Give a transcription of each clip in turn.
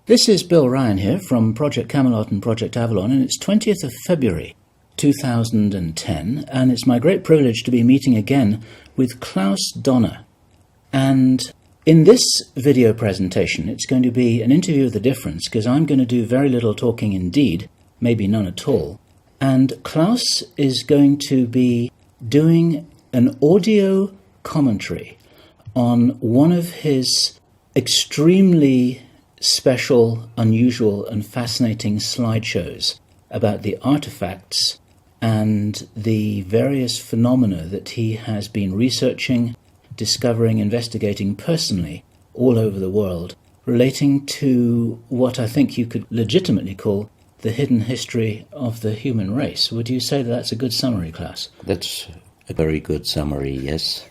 This is Bill Ryan here from Project Camelot and Project Avalon, and it's 20th of February 2010, and it's my great privilege to be meeting again with Klaus Donner. And in this video presentation, it's going to be an interview of the difference, because I'm going to do very little talking indeed, maybe none at all. And Klaus is going to be doing an audio commentary on one of his extremely special, unusual, and fascinating slideshows about the artifacts and the various phenomena that he has been researching, discovering, investigating personally all over the world, relating to what I think you could legitimately call the hidden history of the human race. Would you say that that's a good summary, Klaus? That's a very good summary, yes.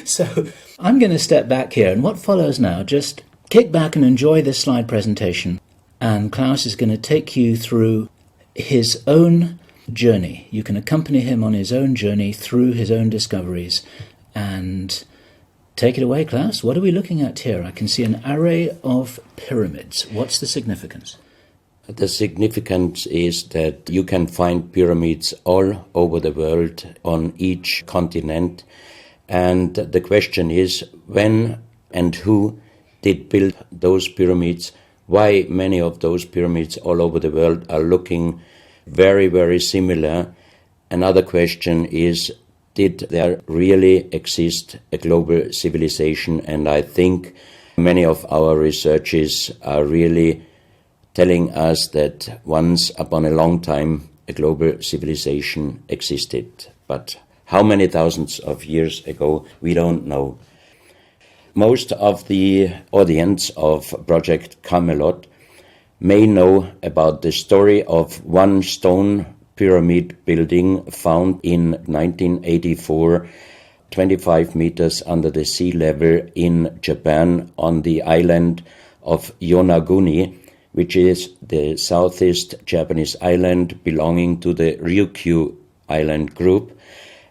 So I'm going to step back here, and what follows now, just kick back and enjoy this slide presentation, and Klaus is going to take you through his own journey. You can accompany him on his own journey through his own discoveries. And take it away, Klaus. What are we looking at here? I can see an array of pyramids. What's the significance? The significance is that you can find pyramids all over the world, on each continent. And the question is, when and who did build those pyramids? Why many of those pyramids all over the world are looking very, very similar? Another question is, did there really exist a global civilization? And I think many of our researchers are really telling us that once upon a long time a global civilization existed. But how many thousands of years ago, we don't know. Most of the audience of Project Camelot may know about the story of one stone pyramid building found in 1984, 25 meters under the sea level in Japan, on the island of Yonaguni, which is the southeast Japanese island belonging to the Ryukyu island group.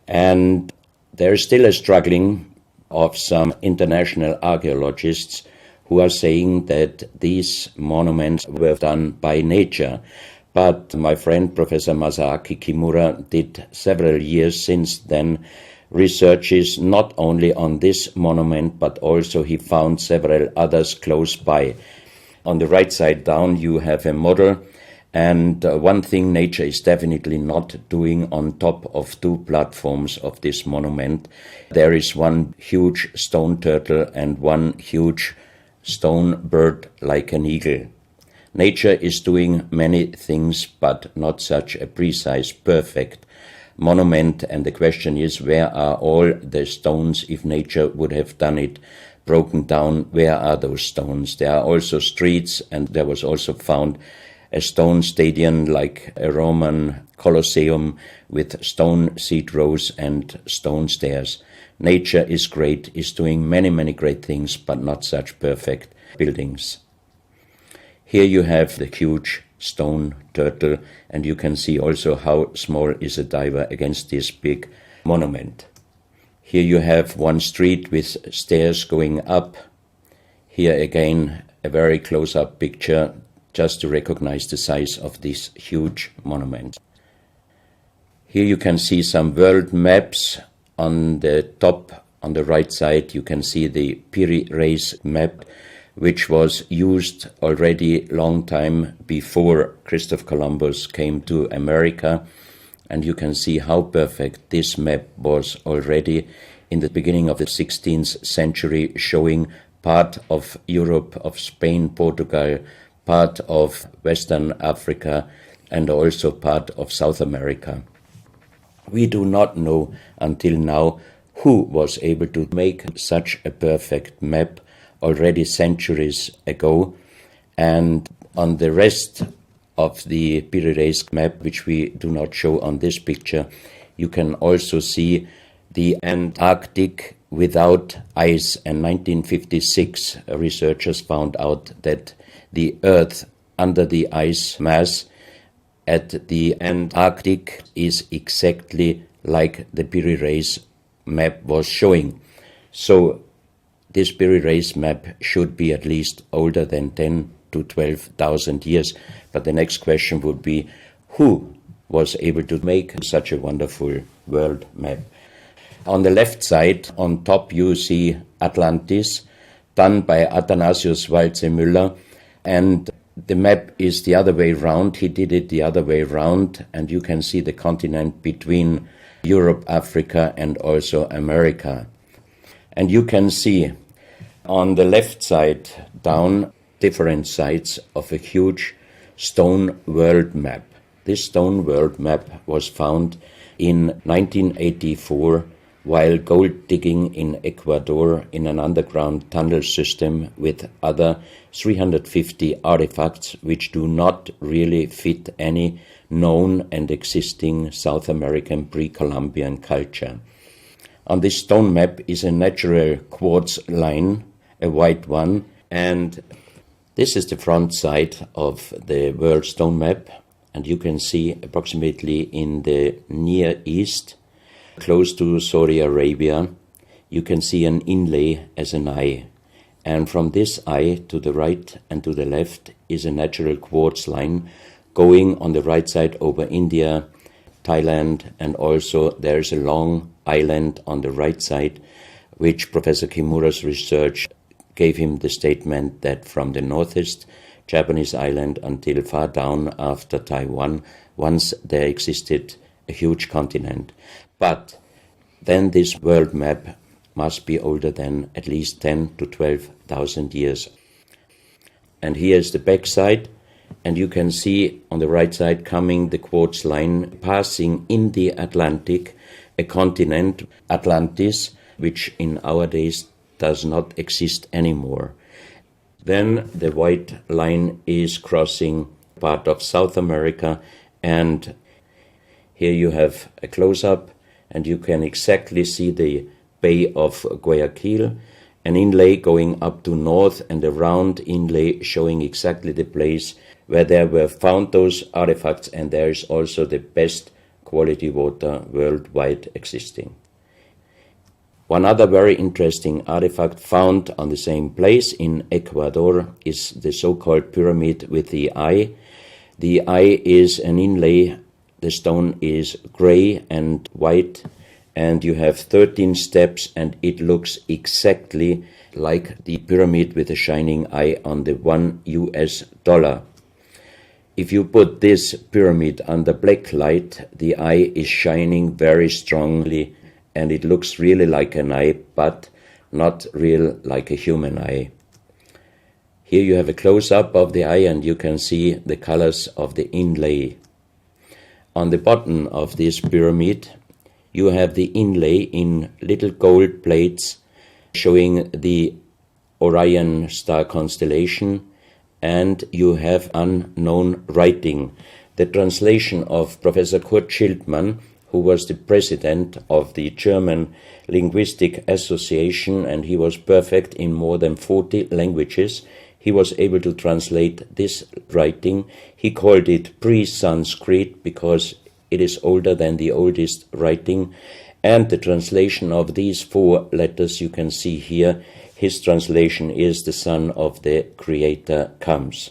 And there is still a struggling of some international archaeologists who are saying that these monuments were done by nature. But my friend Professor Masaaki Kimura did several years since then researches not only on this monument, but also he found several others close by. On the right side down you have a model, and one thing nature is definitely not doing on top of two platforms of this monument. There is one huge stone turtle and one huge stone bird like an eagle. Nature is doing many things, but not such a precise, perfect monument. And the question is, where are all the stones? If nature would have done it broken down, where are those stones? There are also streets, and there was also found a stone stadium like a Roman Colosseum with stone seat rows and stone stairs. Nature is great, is doing many, many great things, but not such perfect buildings. Here you have the huge stone turtle, and you can see also how small is a diver against this big monument. Here you have one street with stairs going up. Here again a very close-up picture just to recognize the size of this huge monument. Here you can see some world maps. On the top, on the right side, you can see the Piri Reis map, which was used already long time before Christopher Columbus came to America. And you can see how perfect this map was already in the beginning of the 16th century, showing part of Europe, of Spain, Portugal, part of Western Africa, and also part of South America. We do not know until now who was able to make such a perfect map already centuries ago. And on the rest of the Piri Reis map, which we do not show on this picture, you can also see the Antarctic without ice. In 1956, researchers found out that the Earth under the ice mass at the Antarctic is exactly like the Piri Reis map was showing. So this Piri Reis map should be at least older than 10 to 12,000 years. But the next question would be, who was able to make such a wonderful world map? On the left side, on top, you see Atlantis, done by Athanasius Walzemüller, and the map is the other way round. He did it the other way round, and you can see the continent between Europe, Africa, and also America. And you can see on the left side down different sides of a huge stone world map. This stone world map was found in 1984 while gold digging in Ecuador in an underground tunnel system with other 350 artifacts which do not really fit any known and existing South American pre-Columbian culture. On this stone map is a natural quartz line, a white one, and this is the front side of the world stone map, and you can see approximately in the Near East, close to Saudi Arabia, you can see an inlay as an eye. And from this eye to the right and to the left is a natural quartz line going on the right side over India, Thailand, and also there's a long island on the right side, which Professor Kimura's research gave him the statement that from the northeast Japanese island until far down after Taiwan, once there existed a huge continent. But then this world map must be older than at least 10 to 12,000 years. And here is the back side, and you can see on the right side coming the quartz line passing in the Atlantic, a continent, Atlantis, which in our days does not exist anymore. Then the white line is crossing part of South America, and here you have a close-up, and you can exactly see the Bay of Guayaquil, an inlay going up to north and a round inlay showing exactly the place where there were found those artifacts, and there is also the best quality water worldwide existing. One other very interesting artifact found on the same place in Ecuador is the so-called pyramid with the eye. The eye is an inlay. The stone is gray and white, and you have 13 steps, and it looks exactly like the pyramid with a shining eye on the $1. If you put this pyramid under black light, the eye is shining very strongly, and it looks really like an eye, but not real like a human eye. Here you have a close-up of the eye, and you can see the colors of the inlay. On the bottom of this pyramid, you have the inlay in little gold plates showing the Orion star constellation, and you have unknown writing. The translation of Professor Kurt Schildmann, who was the president of the German Linguistic Association, and he was perfect in more than 40 languages. He was able to translate this writing. He called it pre-Sanskrit because it is older than the oldest writing. And the translation of these 4 letters you can see here, his translation is "the Son of the Creator comes."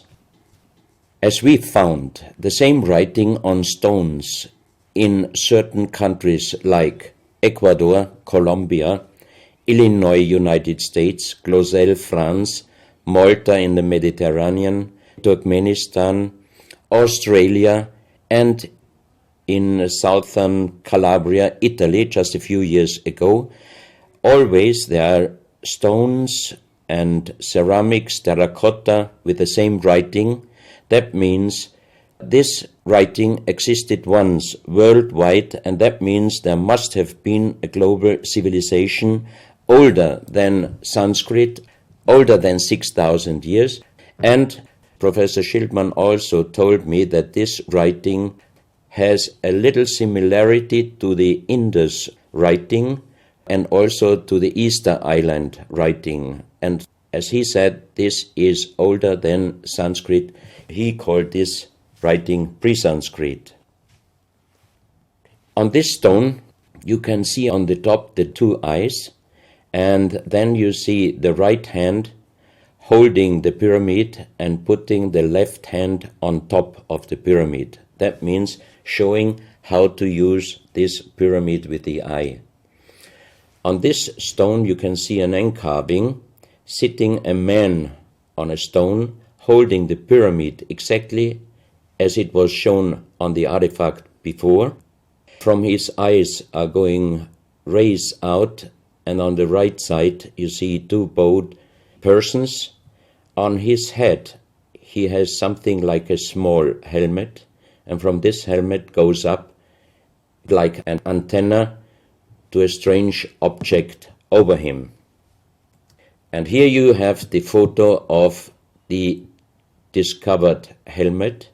As we found the same writing on stones in certain countries like Ecuador, Colombia, Illinois, United States, Clausel, France, Malta in the Mediterranean, Turkmenistan, Australia, and in southern Calabria, Italy, just a few years ago. Always there are stones and ceramics, terracotta, with the same writing. That means this writing existed once worldwide, and that means there must have been a global civilization older than Sanskrit, older than 6,000 years. And Professor Schildmann also told me that this writing has a little similarity to the Indus writing and also to the Easter Island writing. And as he said, this is older than Sanskrit. He called this writing pre-Sanskrit. On this stone, you can see on the top the 2 eyes, and then you see the right hand holding the pyramid and putting the left hand on top of the pyramid. That means showing how to use this pyramid with the eye. On this stone you can see an encarving, sitting a man on a stone, holding the pyramid exactly as it was shown on the artifact before. From his eyes are going rays out, and on the right side you see two bowed persons. On his head he has something like a small helmet, and from this helmet goes up like an antenna to a strange object over him. And here you have the photo of the discovered helmet.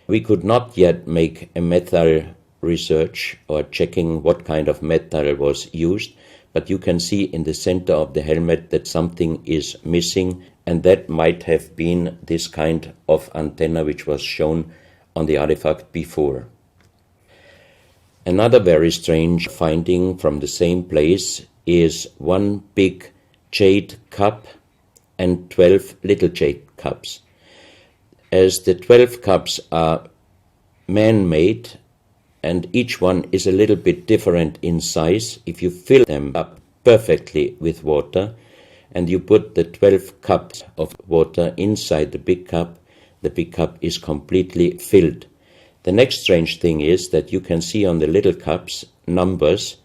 We could not yet make a metal research or checking what kind of metal was used, but you can see in the center of the helmet that something is missing, and that might have been this kind of antenna which was shown on the artifact before. Another very strange finding from the same place is one big jade cup and 12 little jade cups. As the 12 cups are man-made and each one is a little bit different in size, if you fill them up perfectly with water and you put the 12 cups of water inside the big cup is completely filled. The next strange thing is that you can see on the little cups numbers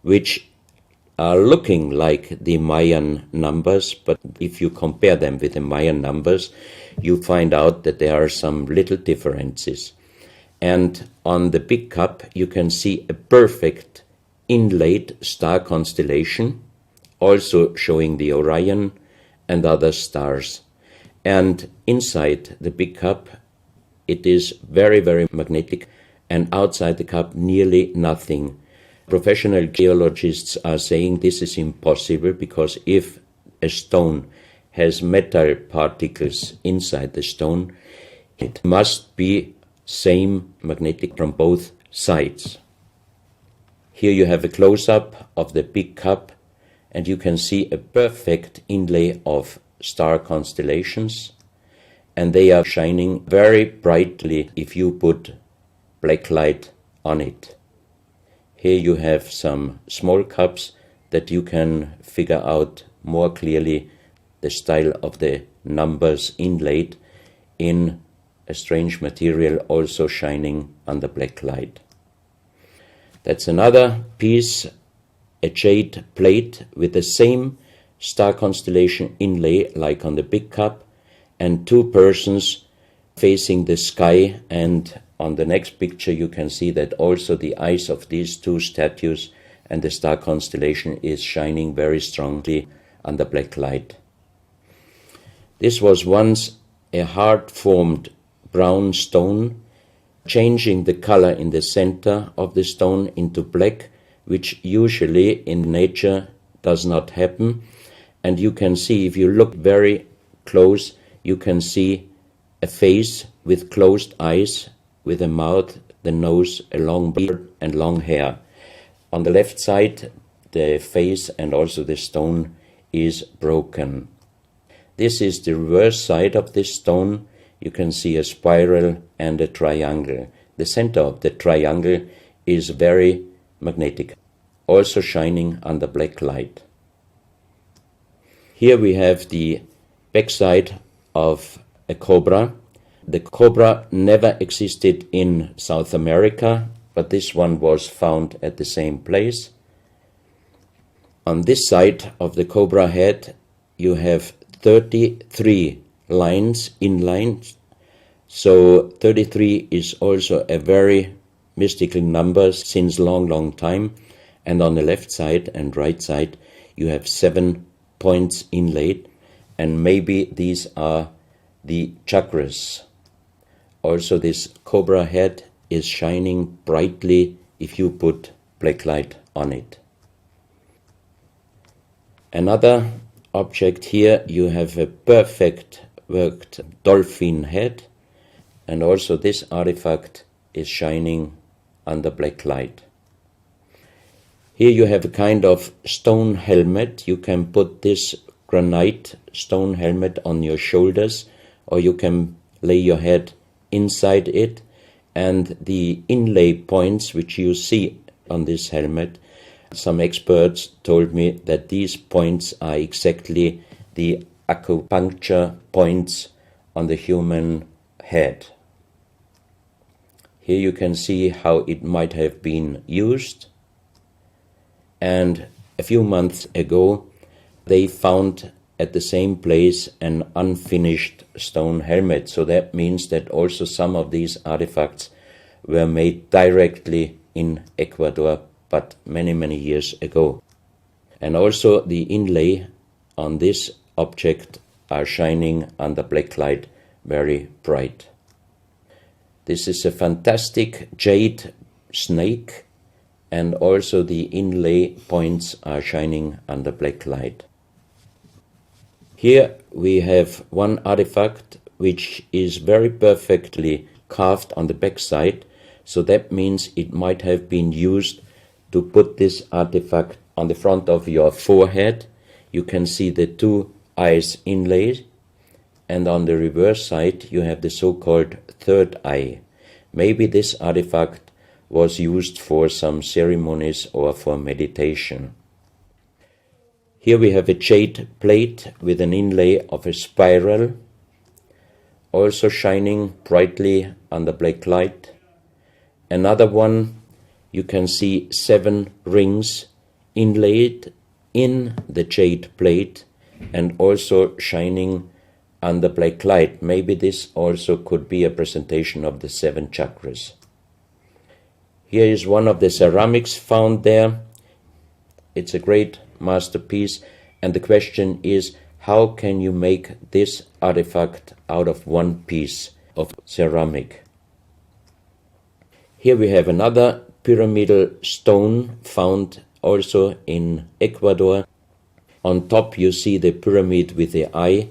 which are looking like the Mayan numbers, but if you compare them with the Mayan numbers, you find out that there are some little differences. And on the big cup you can see a perfect inlaid star constellation, also showing the Orion and other stars. And inside the big cup it is very, very magnetic, and outside the cup nearly nothing. Professional geologists are saying this is impossible because if a stone has metal particles inside the stone, it must be same magnetic from both sides. Here you have a close-up of the big cup and you can see a perfect inlay of star constellations, and they are shining very brightly if you put black light on it. Here you have some small cups that you can figure out more clearly the style of the numbers inlaid in a strange material also shining under black light. That's another piece, a jade plate with the same star constellation inlay like on the big cup, and two persons facing the sky, and on the next picture you can see that also the eyes of these two statues and the star constellation is shining very strongly under black light. This was once a hard-formed brown stone, changing the color in the center of the stone into black, which usually in nature does not happen. And you can see, if you look very close, you can see a face with closed eyes, with a mouth, the nose, a long beard and long hair. On the left side, the face and also the stone is broken. This is the reverse side of this stone. You can see a spiral and a triangle. The center of the triangle is very magnetic, also shining under black light. Here we have the backside of a cobra. The cobra never existed in South America, but this one was found at the same place. On this side of the cobra head you have 33 lines in lines. So 33 is also a very mystical number since long time. And on the left side and right side you have 7 points inlaid, and maybe these are the chakras. Also this cobra head is shining brightly if you put black light on it. Another object here, you have a perfect worked dolphin head, and also this artifact is shining under black light. Here you have a kind of stone helmet. You can put this granite stone helmet on your shoulders, or you can lay your head inside it, and the inlay points which you see on this helmet, some experts told me that these points are exactly the acupuncture points on the human head. Here you can see how it might have been used. And a few months ago, they found at the same place an unfinished stone helmet. So that means that also some of these artifacts were made directly in Ecuador, but many, many years ago. And also the inlay on this object are shining under black light very bright. This is a fantastic jade snake, and also the inlay points are shining under black light. Here we have one artifact which is very perfectly carved on the backside, so that means it might have been used to put this artifact on the front of your forehead. You can see the two eyes inlaid, and on the reverse side you have the so-called third eye. Maybe this artifact was used for some ceremonies or for meditation. Here we have a jade plate with an inlay of a spiral, also shining brightly under black light. Another one, you can see 7 rings inlaid in the jade plate and also shining under black light. Maybe this also could be a presentation of the 7 chakras. Here is one of the ceramics found there. It's a great masterpiece, and the question is, how can you make this artifact out of one piece of ceramic? Here we have another pyramidal stone found also in Ecuador. On top you see the pyramid with the eye,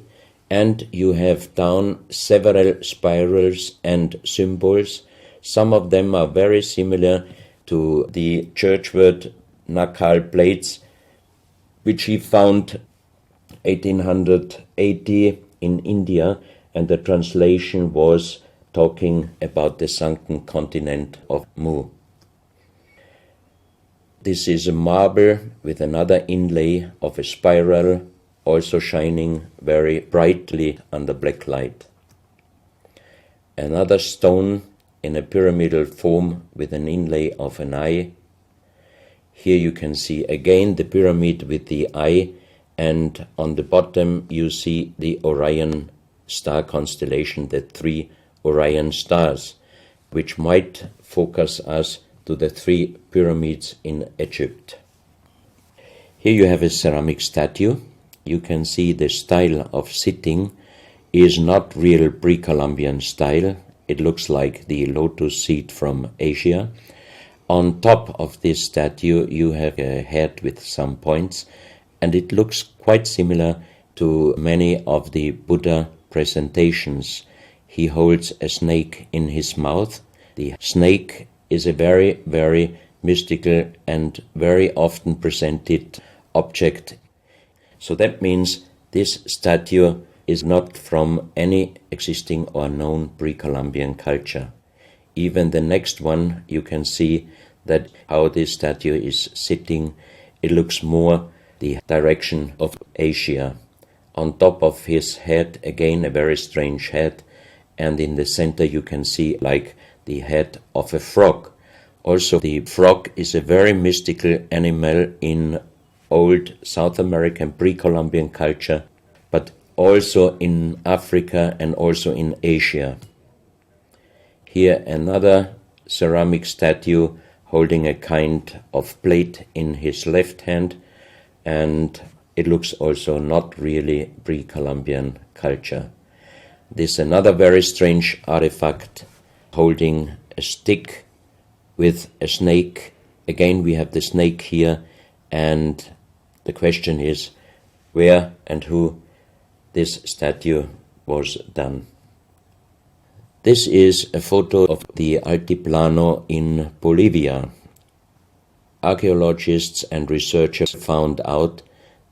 and you have down several spirals and symbols. Some of them are very similar to the churchward Nakal plates, which he found 1880 in India, and the translation was talking about the sunken continent of Mu. This is a marble with another inlay of a spiral, also shining very brightly under black light. Another stone in a pyramidal form with an inlay of an eye. Here you can see again the pyramid with the eye, and on the bottom you see the Orion star constellation, the 3 Orion stars, which might focus us to the 3 pyramids in Egypt. Here you have a ceramic statue. You can see the style of sitting is not real pre-Columbian style. It looks like the lotus seat from Asia. On top of this statue you have a head with some points, and it looks quite similar to many of the Buddha presentations. He holds a snake in his mouth. The snake is a very, very mystical and very often presented object. So that means this statue is not from any existing or known pre-Columbian culture. Even the next one, you can see that how this statue is sitting, it looks more the direction of Asia. On top of his head, again a very strange head, and in the center you can see like the head of a frog. Also, the frog is a very mystical animal in old South American pre-Columbian culture, but also in Africa and also in Asia. Here another ceramic statue holding a kind of plate in his left hand, and it looks also not really pre-Columbian culture. This is another very strange artifact holding a stick with a snake. Again, we have the snake here, and the question is where and who this statue was done. This is a photo of the Altiplano in Bolivia. Archaeologists and researchers found out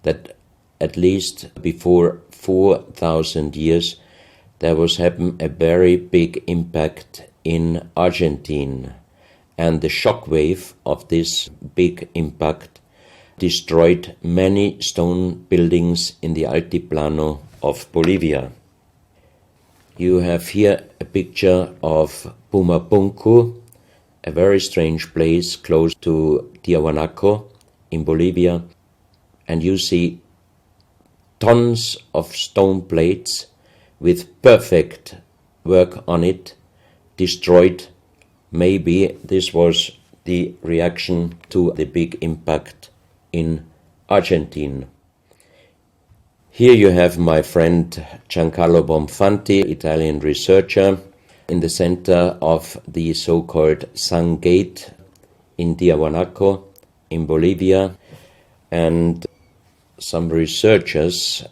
that at least before 4,000 years, there was happened a very big impact in Argentina, and the shock wave of this big impact destroyed many stone buildings in the Altiplano of Bolivia. You have here a picture of Pumapunku, a very strange place close to Tiahuanaco in Bolivia, and you see tons of stone plates with perfect work on it, destroyed. Maybe this was the reaction to the big impact in Argentina. Here you have my friend Giancarlo Bonfanti, Italian researcher, in the center of the so-called Sun Gate in Tiahuanaco in Bolivia, and some researchers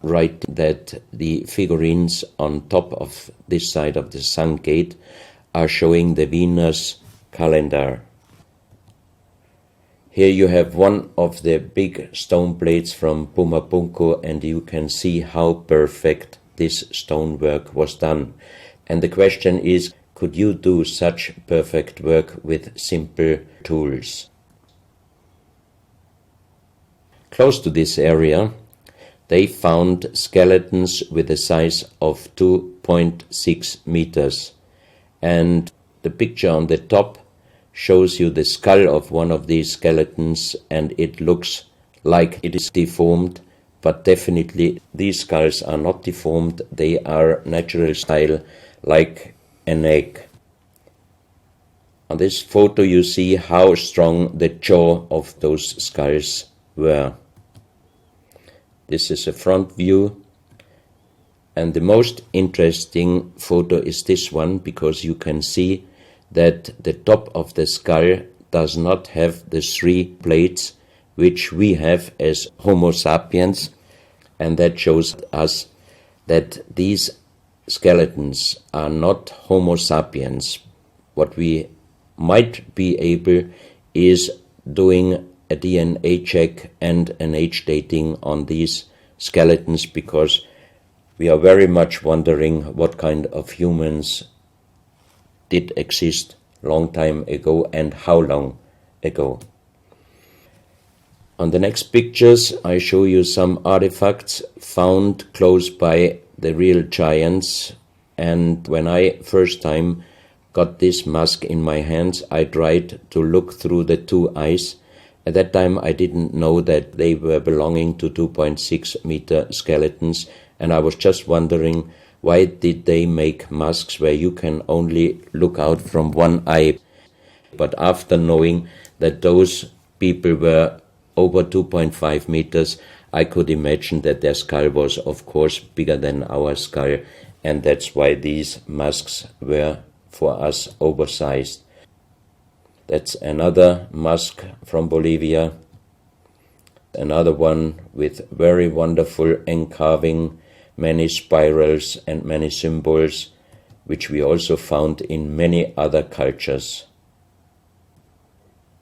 write that the figurines on top of this side of the Sun Gate are showing the Venus calendar. Here you have one of the big stone plates from Pumapunku, and you can see how perfect this stonework was done. And the question is, could you do such perfect work with simple tools? Close to this area, they found skeletons with a size of 2.6 meters. And the picture on the top shows you the skull of one of these skeletons, and it looks like it is deformed, but definitely these skulls are not deformed. They are natural style, like an egg. On this photo you see how strong the jaw of those skulls were. This is a front view, and the most interesting photo is this one, because you can see that the top of the skull does not have the 3 plates which we have as Homo sapiens, and that shows us that these skeletons are not Homo sapiens. What we might be able is doing a DNA check and an age dating on these skeletons, because we are very much wondering what kind of humans did exist long time ago and how long ago. On the next pictures I show you some artifacts found close by the real giants, and when I first time got this mask in my hands, I tried to look through the 2 eyes. At that time I didn't know that they were belonging to 2.6 meter skeletons, and I was just wondering, why did they make masks where you can only look out from one eye? But after knowing that those people were over 2.5 meters, I could imagine that their skull was of course bigger than our skull, and that's why these masks were for us oversized. That's another mask from Bolivia, another one with very wonderful encarving, many spirals and many symbols, which we also found in many other cultures.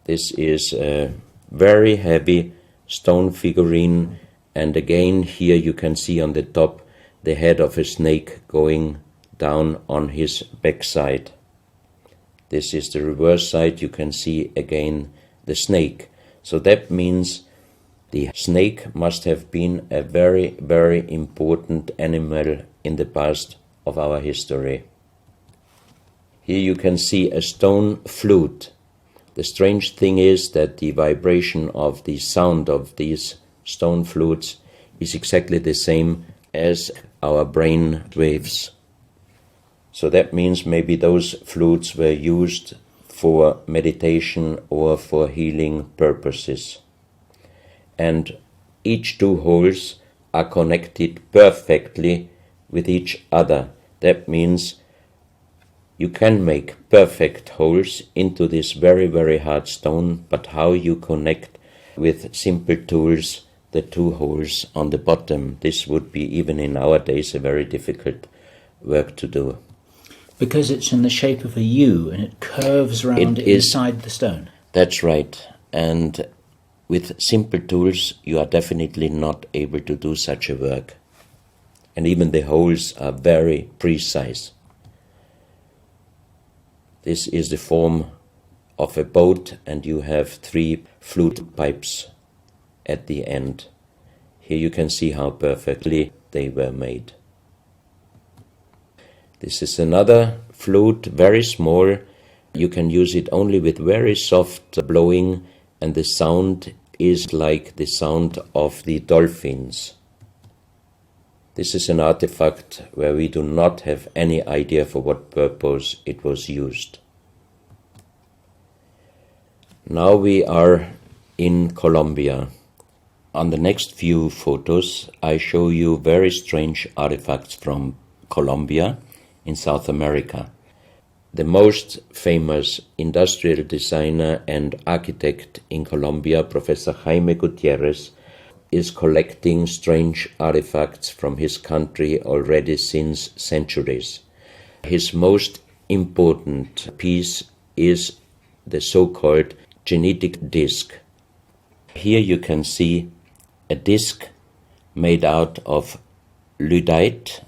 This is a very heavy stone figurine, and again here you can see on the top the head of a snake going down on his backside. This is the reverse side. You can see again the snake. So that means the snake must have been a very, very important animal in the past of our history. Here you can see a stone flute. The strange thing is that the vibration of the sound of these stone flutes is exactly the same as our brain waves. So that means maybe those flutes were used for meditation or for healing purposes. And each 2 holes are connected perfectly with each other. That means you can make perfect holes into this very, very hard stone, but how you connect with simple tools the 2 holes on the bottom, this would be even in our days a very difficult work to do. Because it's in the shape of a U and it curves around inside the stone. That's right. And with simple tools, you are definitely not able to do such a work. And even the holes are very precise. This is the form of a boat, and you have 3 flute pipes at the end. Here you can see how perfectly they were made. This is another flute, very small. You can use it only with very soft blowing, and the sound is like the sound of the dolphins. This is an artifact where we do not have any idea for what purpose it was used. Now we are in Colombia. On the next few photos, I show you very strange artifacts from Colombia in South America. The most famous industrial designer and architect in Colombia, Professor Jaime Gutierrez, is collecting strange artifacts from his country already since centuries. His most important piece is the so-called genetic disc. Here you can see a disc made out of lyddite,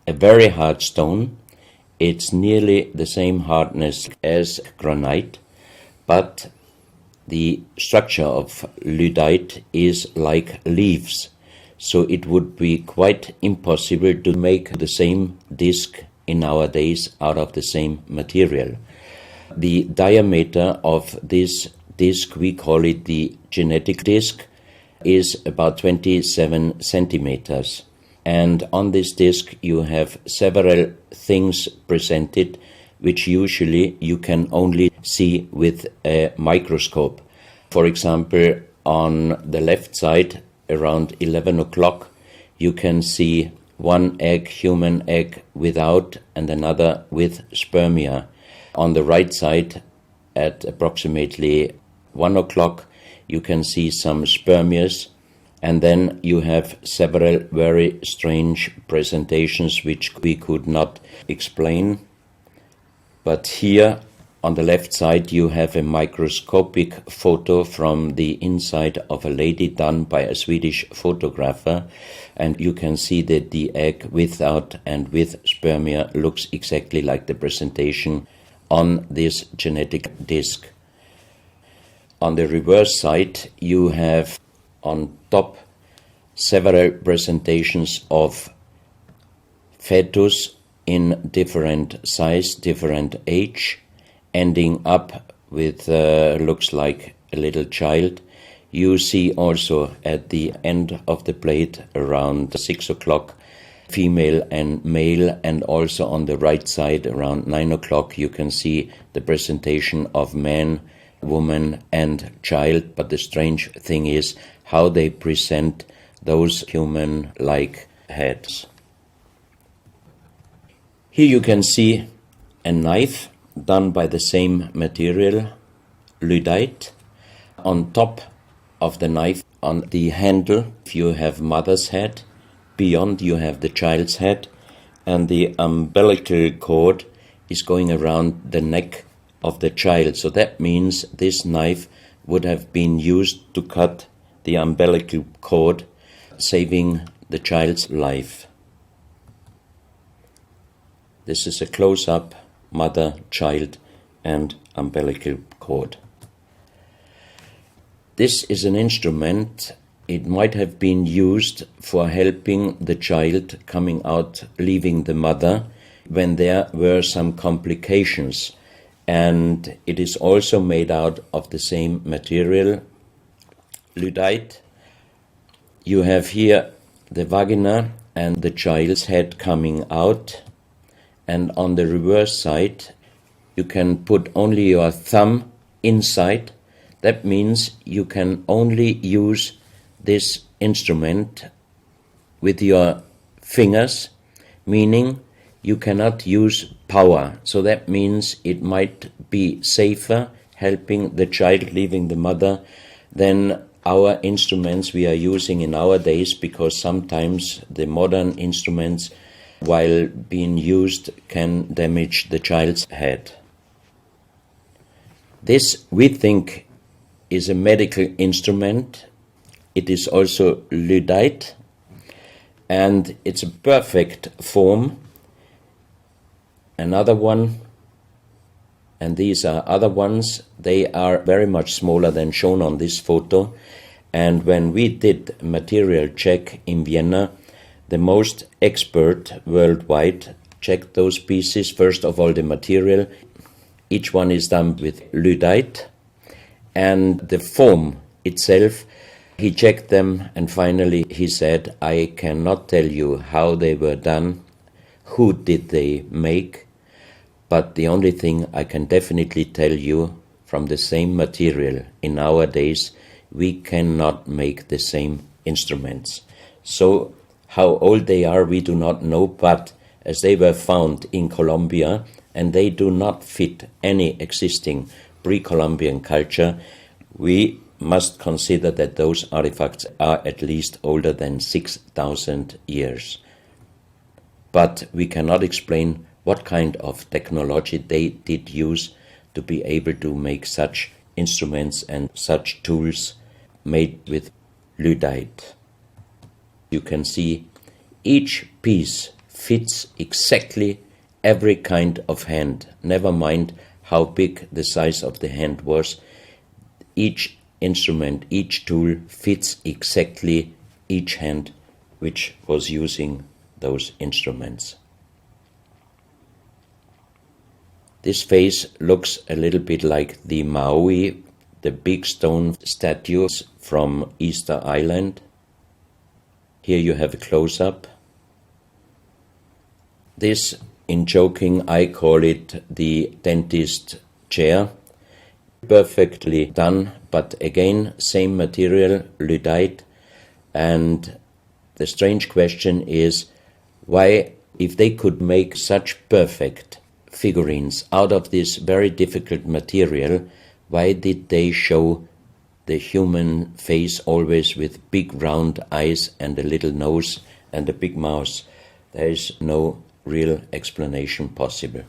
a very hard stone. It's nearly the same hardness as granite, but the structure of lyddite is like leaves, so it would be quite impossible to make the same disc in our days out of the same material. The diameter of this disc, we call it the genetic disc, is about 27 centimeters. And on this disc you have several things presented which usually you can only see with a microscope. For example, on the left side, around 11 o'clock, you can see one egg, human egg, without and another with spermia. On the right side, at approximately 1 o'clock, you can see some spermias, and then you have several very strange presentations which we could not explain. But here on the left side you have a microscopic photo from the inside of a lady done by a Swedish photographer, and you can see that the egg without and with spermia looks exactly like the presentation on this genetic disc. On the reverse side you have on top several presentations of fetus in different size, different age, ending up with looks like a little child. You see also at the end of the plate around 6 o'clock female and male, and also on the right side around 9 o'clock you can see the presentation of man, woman and child. But the strange thing is how they present those human-like heads. Here you can see a knife done by the same material, lyddite. On top of the knife, on the handle, you have mother's head. Beyond you have the child's head, and the umbilical cord is going around the neck of the child. So that means this knife would have been used to cut the umbilical cord, saving the child's life. This is a close-up mother, child, and umbilical cord. This is an instrument. It might have been used for helping the child coming out, leaving the mother, when there were some complications. And it is also made out of the same material, lyddite. You have here the vagina and the child's head coming out, and on the reverse side you can put only your thumb inside. That means you can only use this instrument with your fingers, meaning you cannot use power. So that means it might be safer helping the child leaving the mother than our instruments we are using in our days, because sometimes the modern instruments, while being used, can damage the child's head. This, we think, is a medical instrument. It is also lyddite, and it's a perfect form. Another one, and these are other ones, they are very much smaller than shown on this photo. And when we did a material check in Vienna, the most expert worldwide checked those pieces. First of all, the material. Each one is done with lyddite, and the form itself, he checked them, and finally he said, I cannot tell you how they were done, who did they make, but the only thing I can definitely tell you, from the same material in our days, we cannot make the same instruments. So how old they are, we do not know, but as they were found in Colombia, and they do not fit any existing pre-Columbian culture, we must consider that those artifacts are at least older than 6,000 years. But we cannot explain what kind of technology they did use to be able to make such instruments and such tools made with lyddite. You can see each piece fits exactly every kind of hand, never mind how big the size of the hand was. Each instrument, each tool fits exactly each hand which was using those instruments. This face looks a little bit like the Maui, the big stone statues from Easter Island. Here you have a close-up. This, in joking, I call it the dentist chair. Perfectly done, but again, same material, lyddite. And the strange question is, why, if they could make such perfect figurines out of this very difficult material, why did they show the human face always with big round eyes and a little nose and a big mouth? There is no real explanation possible.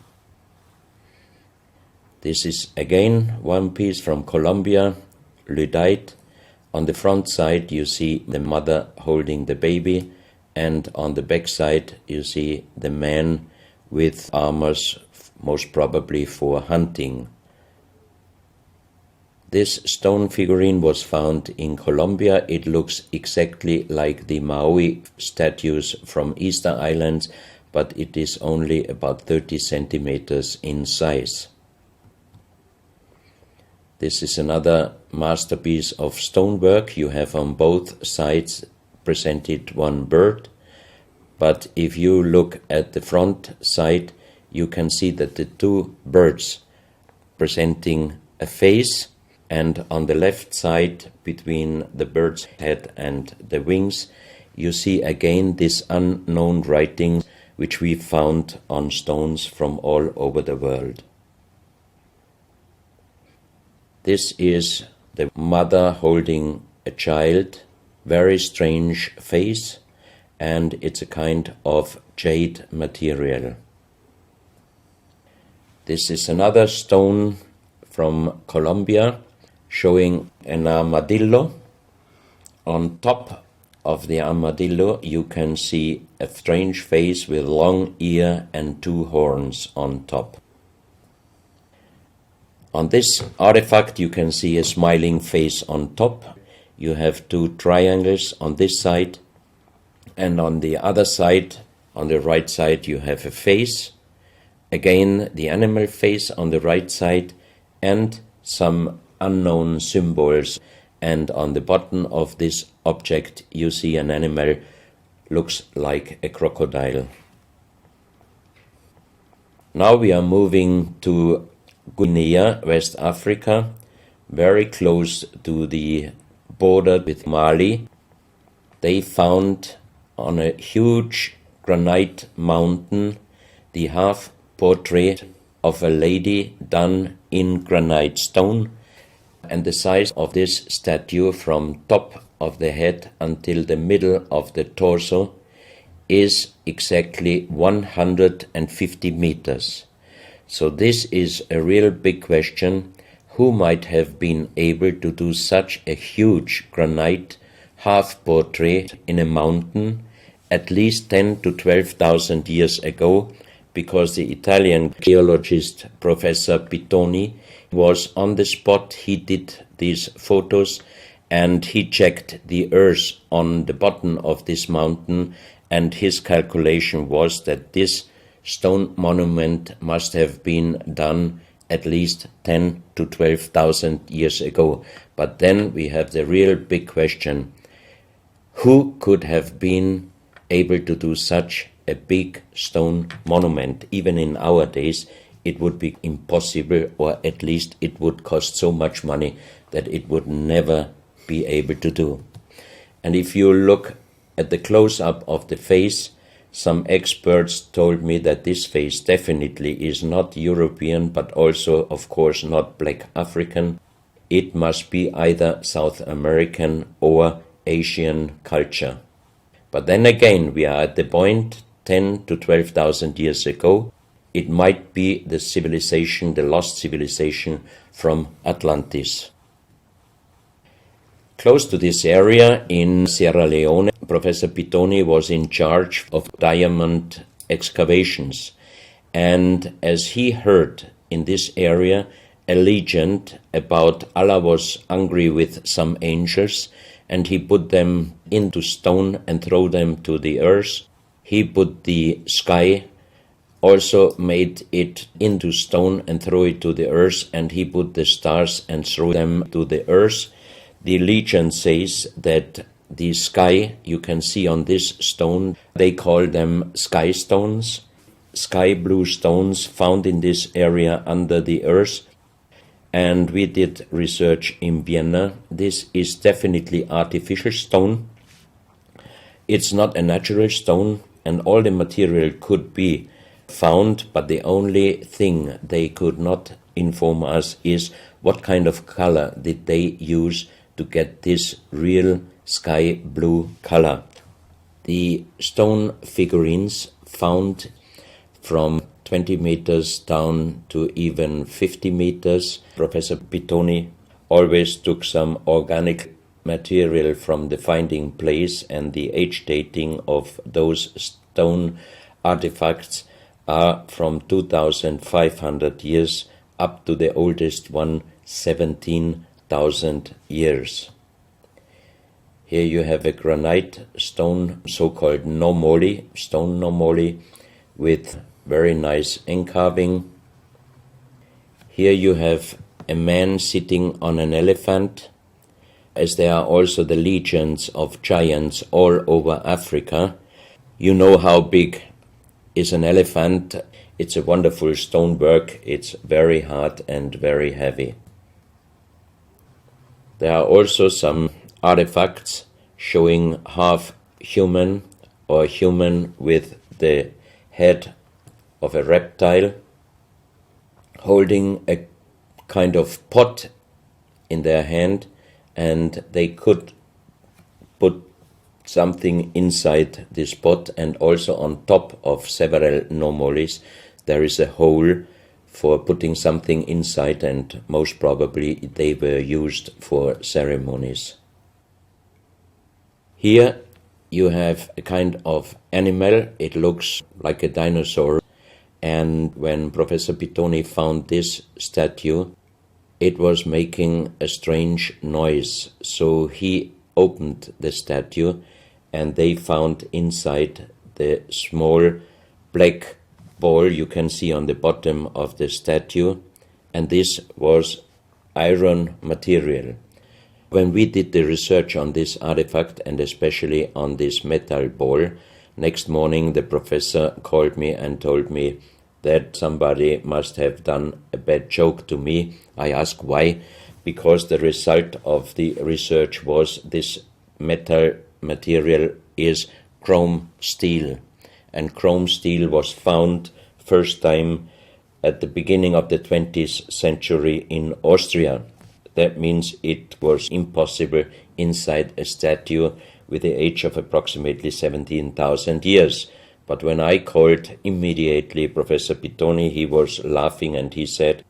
This is again one piece from Colombia, lyddite. On the front side you see the mother holding the baby, and on the back side you see the man with armors, most probably for hunting. This stone figurine was found in Colombia. It looks exactly like the Maui statues from Easter Islands, but it is only about 30 centimeters in size. This is another masterpiece of stonework. You have on both sides presented one bird, but if you look at the front side, you can see that the two birds presenting a face, and on the left side, between the bird's head and the wings, you see again this unknown writing which we found on stones from all over the world. This is the mother holding a child, very strange face, and it's a kind of jade material. This is another stone from Colombia showing an armadillo. On top of the armadillo you can see a strange face with long ear and two horns on top. On this artifact you can see a smiling face on top. You have two triangles on this side, and on the other side, on the right side, you have a face. Again, the animal face on the right side, and some unknown symbols. And on the bottom of this object you see an animal, looks like a crocodile. Now we are moving to Guinea, West Africa, very close to the border with Mali. They found on a huge granite mountain the half portrait of a lady done in granite stone, and the size of this statue from top of the head until the middle of the torso is exactly 150 meters. So this is a real big question. who might have been able to do such a huge granite half-portrait in a mountain at least 10 to 12,000 years ago, because the Italian geologist Professor Pittoni was on the spot. He did these photos and he checked the earth on the bottom of this mountain, and his calculation was that this stone monument must have been done at least 10 to 12,000 years ago. But then we have the real big question: who could have been able to do such a big stone monument? Even in our days, it would be impossible, or at least it would cost so much money that it would never be able to do. And if you look at the close-up of the face, some experts told me that this face definitely is not European, but also, of course, not black African. It must be either South American or Asian culture. But then again, we are at the point 10 to 12,000 years ago. It might be the civilization, the lost civilization from Atlantis. Close to this area in Sierra Leone, Professor Pittoni was in charge of diamond excavations. And as he heard in this area a legend about Allah was angry with some angels, and he put them into stone and throw them to the earth. He put the sky, also made it into stone and throw it to the earth, and he put the stars and threw them to the earth. The legend says that the sky you can see on this stone, they call them sky stones, sky blue stones found in this area under the earth. And we did research in Vienna. This is definitely artificial stone. It's not a natural stone, and all the material could be found, but the only thing they could not inform us is what kind of color did they use to get this real sky blue color. The stone figurines found from 20 meters down to even 50 meters. Professor Pittoni always took some organic material from the finding place, and the age dating of those stone artifacts are from 2,500 years up to the oldest one, 17,000 years. Here you have a granite stone, so-called nomoli, stone nomoli, with very nice encarving. Here you have a man sitting on an elephant, as there are also the legends of giants all over Africa. You know how big is an elephant. It's a wonderful stonework. It's very hard and very heavy. There are also some artifacts showing half human or human with the head of a reptile, holding a kind of pot in their hand, and they could put something inside this pot, and also on top of several nomolis there is a hole for putting something inside, and most probably they were used for ceremonies. Here you have a kind of animal. It looks like a dinosaur, and when Professor Pittoni found this statue, it was making a strange noise. So he opened the statue, and they found inside the small black ball you can see on the bottom of the statue, and this was iron material. When we did the research on this artifact, and especially on this metal ball, next morning the professor called me and told me that somebody must have done a bad joke to me. I asked why, because the result of the research was this metal material is chrome steel, and chrome steel was found first time at the beginning of the 20th century in Austria. That means it was impossible inside a statue with the age of approximately 17,000 years. But when I called immediately Professor Pittoni, he was laughing and he said,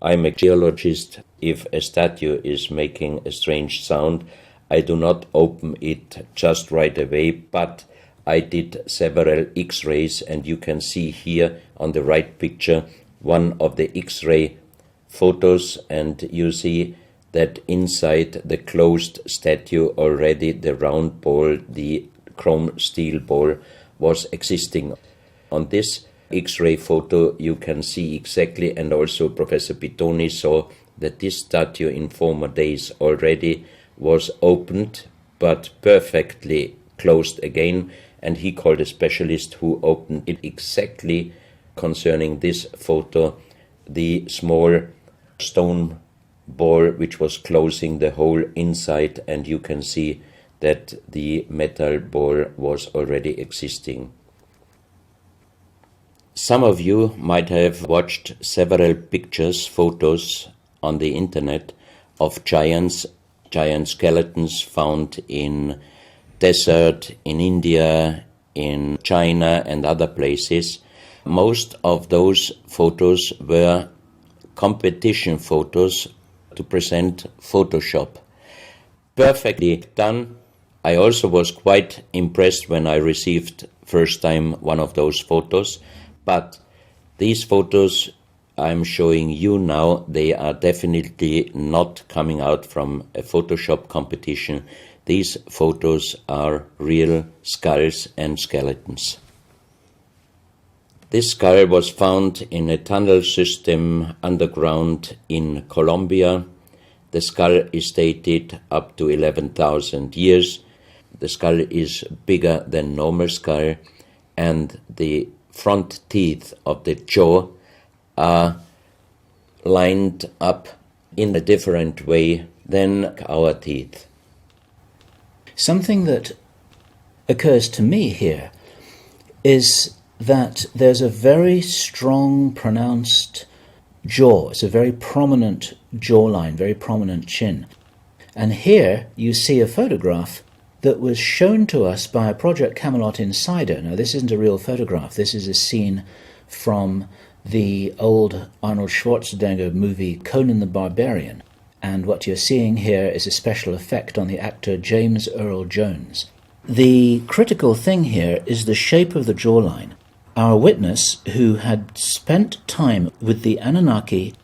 I'm a geologist. If a statue is making a strange sound, I do not open it just right away, but I did several X-rays, and you can see here on the right picture one of the X-ray photos, and you see that inside the closed statue already the round ball, the chrome steel ball, was existing. On this X-ray photo you can see exactly, and also Professor Pittoni saw that this statue in former days already was opened but perfectly closed again, and he called a specialist who opened it exactly concerning this photo, the small stone ball which was closing the hole inside, and you can see that the metal ball was already existing. Some of you might have watched several pictures, photos on the internet of giant skeletons found in desert, in India, in China and other places. Most of those photos were competition photos to present Photoshop. Perfectly done. I also was quite impressed when I received first time one of those photos, but these photos I'm showing you now, they are definitely not coming out from a Photoshop competition. These photos are real skulls and skeletons. This skull was found in a tunnel system underground in Colombia. The skull is dated up to 11,000 years. The skull is bigger than normal skull, and the front teeth of the jaw are lined up in a different way than our teeth. Something that occurs to me here is that there's a very strong, pronounced jaw. It's a very prominent jawline, very prominent chin. And here you see a photograph that was shown to us by a Project Camelot insider. Now, this isn't a real photograph. This is a scene from the old Arnold Schwarzenegger movie Conan the Barbarian. And what you're seeing here is a special effect on the actor James Earl Jones. The critical thing here is the shape of the jawline. Our witness, who had spent time with the Anunnaki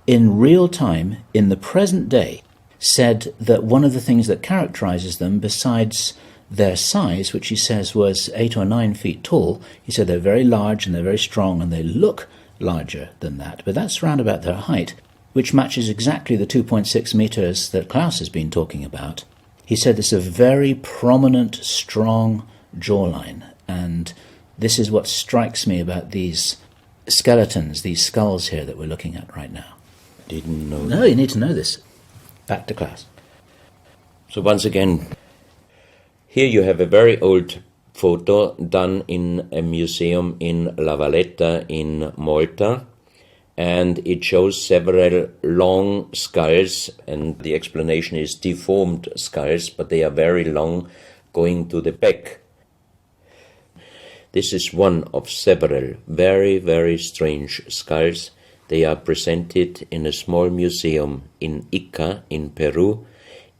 in real time, in the present day, said that one of the things that characterizes them, besides their size, which he says was 8 or 9 feet tall, he said they're very large and they're very strong and they look larger than that. But that's round about their height, which matches exactly the 2.6 meters that Klaus has been talking about. He said it's a very prominent, strong jawline, and this is what strikes me about these skeletons, these skulls here that we're looking at right now. Didn't know. No, you need to know this. Back to Klaus. So once again, here you have a very old photo done in a museum in La Valletta in Malta, and it shows several long skulls, and the explanation is deformed skulls, but they are very long, going to the back. This is one of several very, very strange skulls. They are presented in a small museum in Ica, in Peru.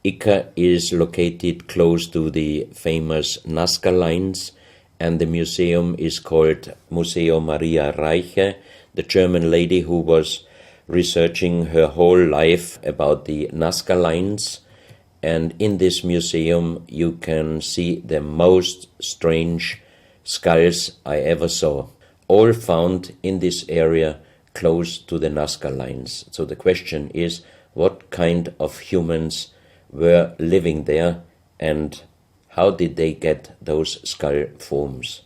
Ica is located close to the famous Nazca lines, and the museum is called Museo Maria Reiche, the German lady who was researching her whole life about the Nazca lines. And in this museum you can see the most strange skulls I ever saw, all found in this area close to the Nazca lines. So the question is, what kind of humans were living there, and how did they get those skull forms?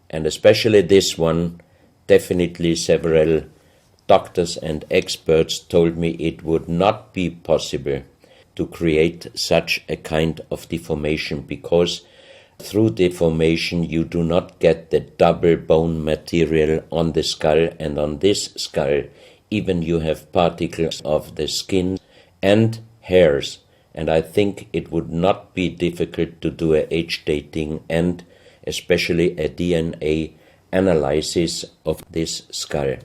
And especially this one, definitely several doctors and experts told me it would not be possible to create such a kind of deformation, because through deformation you do not get the double bone material on the skull, and on this skull even you have particles of the skin and hairs, and I think it would not be difficult to do a age dating and especially a DNA analysis of this skull.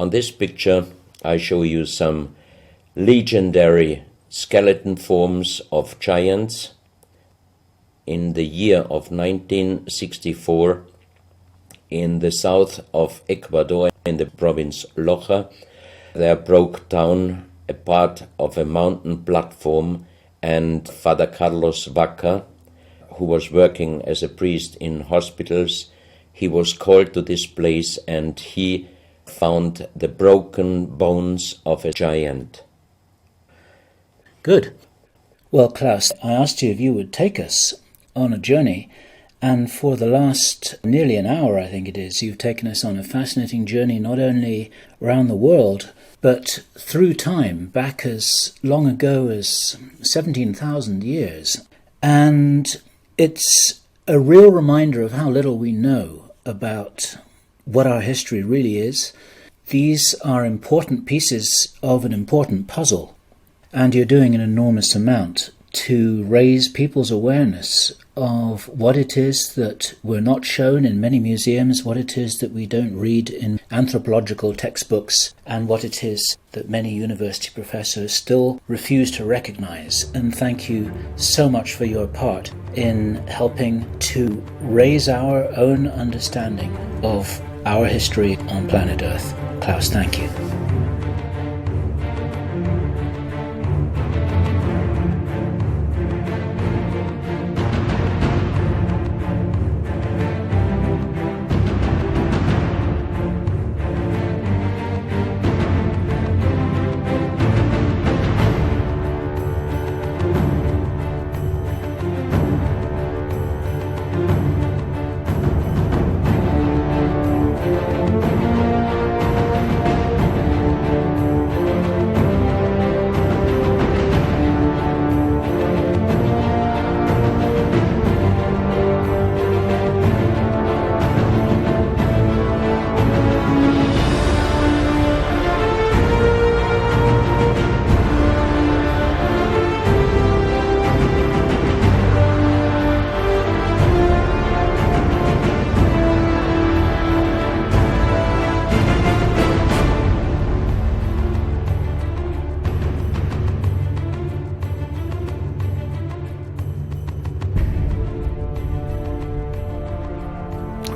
On this picture, I show you some legendary skeleton forms of giants. In the year of 1964, in the south of Ecuador, in the province Loja, there broke down a part of a mountain platform, and Father Carlos Vaca, who was working as a priest in hospitals, he was called to this place and he found the broken bones of a giant. Good. Well, Klaus, I asked you if you would take us on a journey, and for the last nearly an hour, I think it is, you've taken us on a fascinating journey not only around the world, but through time, back as long ago as 17,000 years. And it's a real reminder of how little we know about what our history really is. These are important pieces of an important puzzle, and you're doing an enormous amount to raise people's awareness of what it is that we're not shown in many museums, what it is that we don't read in anthropological textbooks, and what it is that many university professors still refuse to recognize. And thank you so much for your part in helping to raise our own understanding of our history on planet Earth. Klaus, thank you.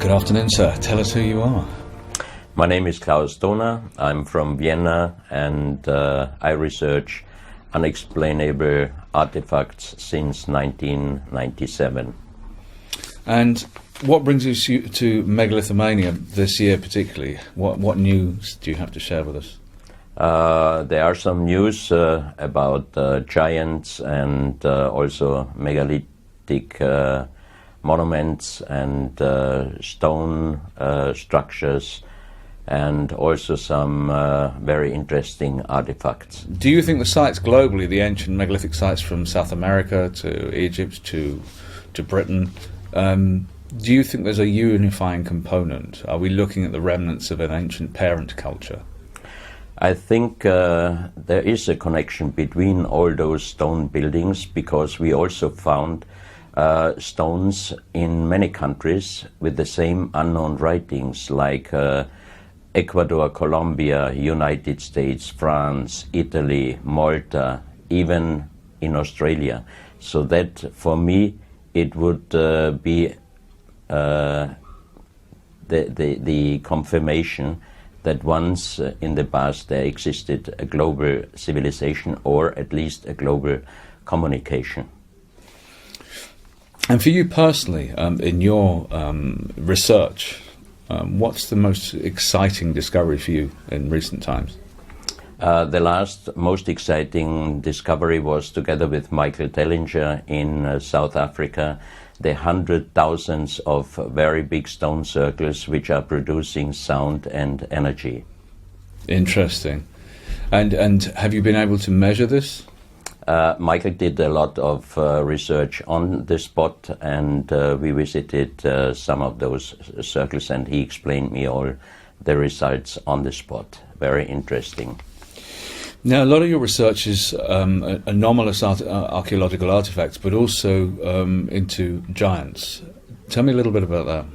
Good afternoon, sir. Tell us who you are. My name is Klaus Donner. I'm from Vienna, and I research unexplainable artifacts since 1997. And what brings you to megalithomania this year particularly? What news do you have to share with us? There are some news about giants and also megalithic monuments and stone structures, and also some very interesting artifacts. Do you think the sites globally, the ancient megalithic sites from South America to Egypt to Britain, do you think there's a unifying component? Are we looking at the remnants of an ancient parent culture? I think there is a connection between all those stone buildings, because we also found stones in many countries with the same unknown writings, like Ecuador, Colombia, United States, France, Italy, Malta, even in Australia. So that, for me, it would be the confirmation that once in the past there existed a global civilization, or at least a global communication. And for you personally, in your research, what's the most exciting discovery for you in recent times? The last most exciting discovery was, together with Michael Tellinger in South Africa, the 100,000s of very big stone circles which are producing sound and energy. Interesting. And have you been able to measure this? Michael did a lot of research on the spot, and we visited some of those circles, and he explained me all the results on the spot. Very interesting. Now, a lot of your research is anomalous archaeological artifacts, but also into giants. Tell me a little bit about that.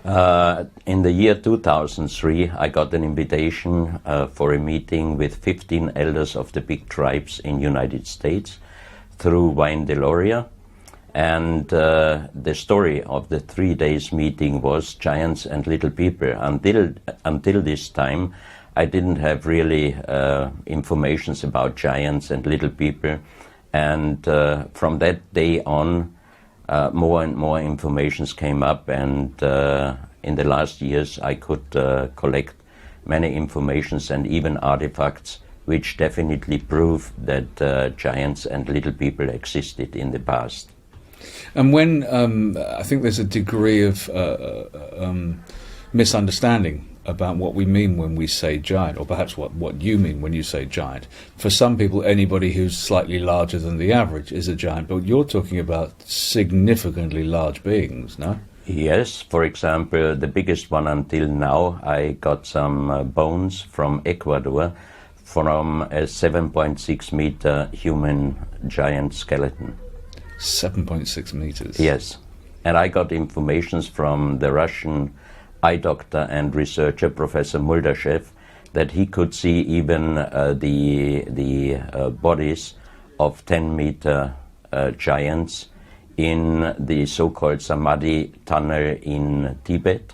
In the year 2003, I got an invitation for a meeting with 15 elders of the big tribes in United States through Wayne Deloria. And the story of the 3 days meeting was giants and little people. Until this time, I didn't have really informations about giants and little people. And from that day on, more and more informations came up, and in the last years I could collect many informations and even artifacts which definitely prove that giants and little people existed in the past. And when I think there's a degree of misunderstanding about what we mean when we say giant, or perhaps what you mean when you say giant. For some people, anybody who's slightly larger than the average is a giant, but you're talking about significantly large beings, no? Yes, for example, the biggest one until now, I got some bones from Ecuador from a 7.6 meter human giant skeleton. 7.6 meters? Yes, and I got informations from the Russian eye doctor and researcher, Professor Muldashev, that he could see even the bodies of 10-meter giants in the so-called Samadhi tunnel in Tibet,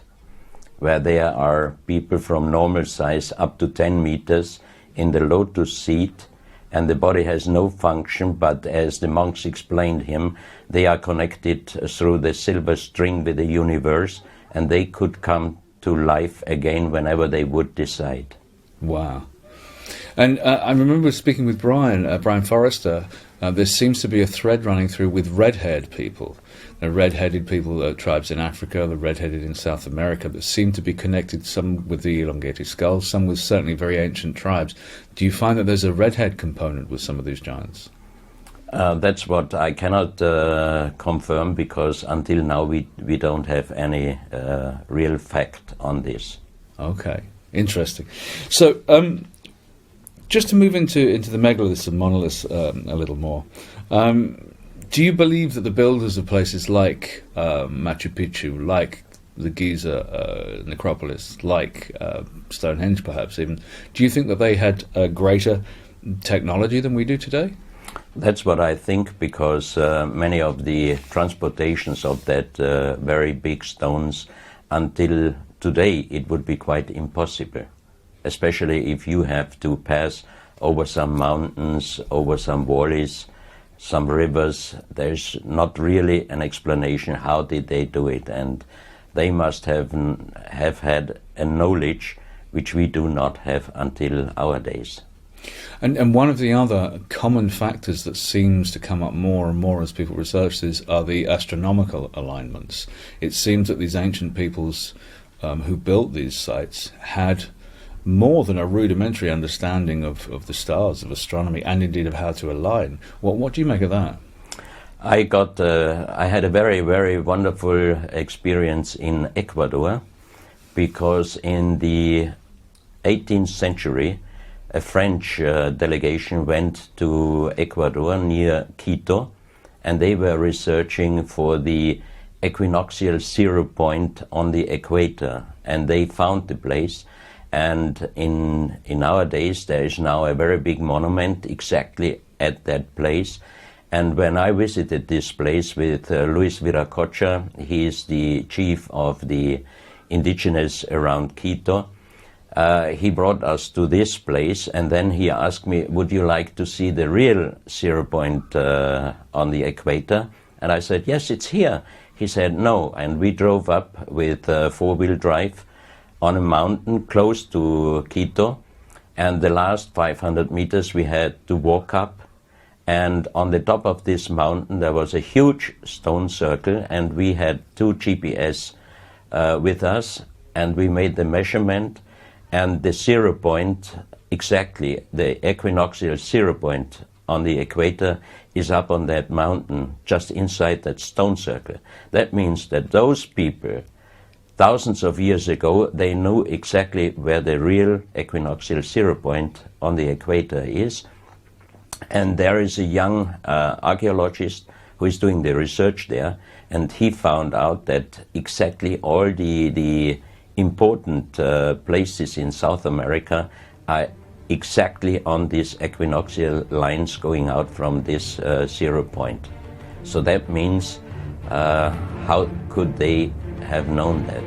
where there are people from normal size up to 10 meters in the lotus seat, and the body has no function, but as the monks explained him, they are connected through the silver string with the universe, and they could come to life again whenever they would decide. Wow. And I remember speaking with Brian Forrester. There seems to be a thread running through with red-haired people. The red-headed people, tribes in Africa, the red-headed in South America, that seem to be connected, some with the elongated skulls, some with certainly very ancient tribes. Do you find that there's a red-head component with some of these giants? That's what I cannot confirm, because until now we don't have any real fact on this. Okay, interesting. So just to move into the megaliths and monoliths a little more, do you believe that the builders of places like Machu Picchu, like the Giza necropolis, like Stonehenge perhaps even, do you think that they had a greater technology than we do today? That's what I think, because many of the transportations of that very big stones until today it would be quite impossible, especially if you have to pass over some mountains, over some valleys, some rivers. There's not really an explanation how did they do it, and they must have had a knowledge which we do not have until our days. And one of the other common factors that seems to come up more and more as people research this are the astronomical alignments. It seems that these ancient peoples who built these sites had more than a rudimentary understanding of the stars, of astronomy, and indeed of how to align. What do you make of that? I had a very, very wonderful experience in Ecuador, because in the 18th century, a French delegation went to Ecuador near Quito, and they were researching for the equinoctial zero point on the equator, and they found the place. And in our days, there is now a very big monument exactly at that place. And when I visited this place with Luis Viracocha, he is the chief of the indigenous around Quito, he brought us to this place, and then he asked me, would you like to see the real zero point on the equator? And I said, yes, it's here. He said, no. And we drove up with four-wheel drive on a mountain close to Quito, and the last 500 meters we had to walk up. And on the top of this mountain there was a huge stone circle, and we had two GPS with us, and we made the measurement. And the zero point, exactly, the equinoctial zero point on the equator is up on that mountain, just inside that stone circle. That means that those people, thousands of years ago, they knew exactly where the real equinoctial zero point on the equator is. And there is a young archaeologist who is doing the research there, and he found out that exactly all the important places in South America are exactly on these equinoxial lines going out from this 0 point. So that means, how could they have known that?